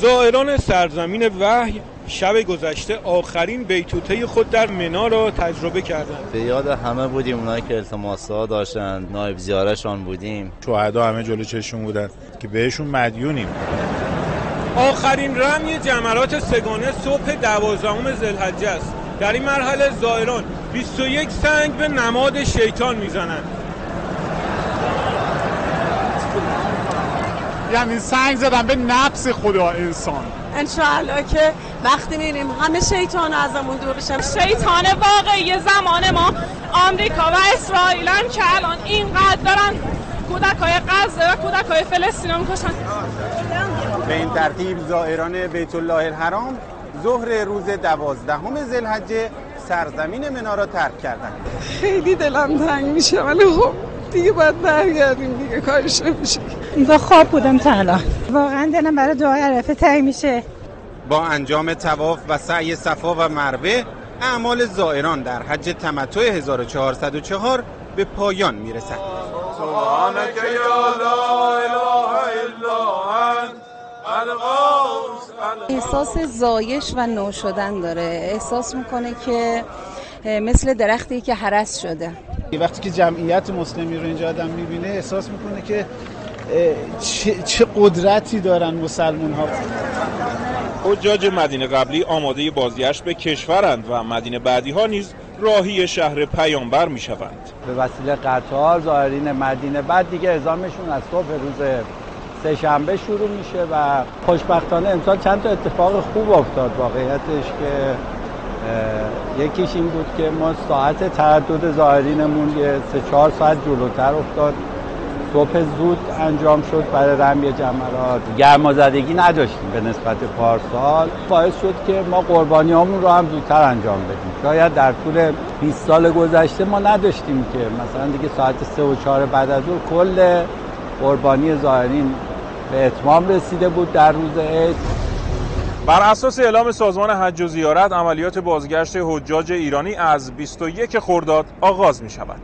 زائران سرزمین وحی شب گذشته آخرین بیتوته خود در منا را تجربه کردند. به یاد همه بودیم، اونایی که التماس‌ها داشتن، نایب زیارتشان بودیم. شهدا همه جلو چشم بودن که بهشون مدیونیم. آخرین رمی جمرات سگانه صبح 12 ذوالحجه است. در این مرحله زائران 21 سنگ به نماد شیطان میزنند. یعنی سنگ زدن به نفس خدا انسان. انشاءالله که وقتی میریم همه شیطان ازمون دور بشن. شیطان واقعی زمان ما آمریکا و اسرائیلن که الان اینقدر دارن کودکای غزه و کودکای فلسطین رو میکشن. به این ترتیب زائران بیت الله الحرام ظهر روز 12 ذوالحجه سرزمین منا را ترک کردند. خیلی دلم تنگ میشه ولی خب دیگه باید برگردیم دیگه، کارش نمیشه. با خواب بودم تا الان. واقعا دلم برای دعای عرفه تنگ میشه. با انجام طواف و سعی صفا و مروه، اعمال زائران در حج تمتع 1404 به پایان میرسد. سبحانك یا لا اله الا انت. احساس زایش و نو شدن داره. احساس میکنه که مثل درختی که هرس شده. وقتی که جمعیت مسلمی رو اینجا آدم میبینه احساس میکنه که چه قدرتی دارن مسلمان ها. حجاج مدینه قبلی آماده بازگشت به کشورند و مدینه بعدی ها نیز راهی شهر پیامبر میشوند. به وسیله قطار زائرین مدینه بعد دیگه اعزامشون از صبح روز سه‌شنبه شروع میشه و خوشبختانه امسال چند تا اتفاق خوب افتاد. واقعیتش که یکیش این بود که ما ساعت تردد زائرینمون یه 3-4 ساعت جلوتر افتاد. صبح زود انجام شد برای رمی جمرات. گرمازدگی نداشتیم به نسبت پارسال، باعث شد که ما قربانیامون رو هم زودتر انجام بدیم. شاید در طول 20 سال گذشته ما نداشتیم که مثلا دیگه ساعت 3 و 4 بعد از ظهر کل قربانی زائرین به اتمام رسیده بود در روز عید. بر اساس اعلام سازمان حج و زیارت عملیات بازگشت حجاج ایرانی از 21 خرداد آغاز می شود.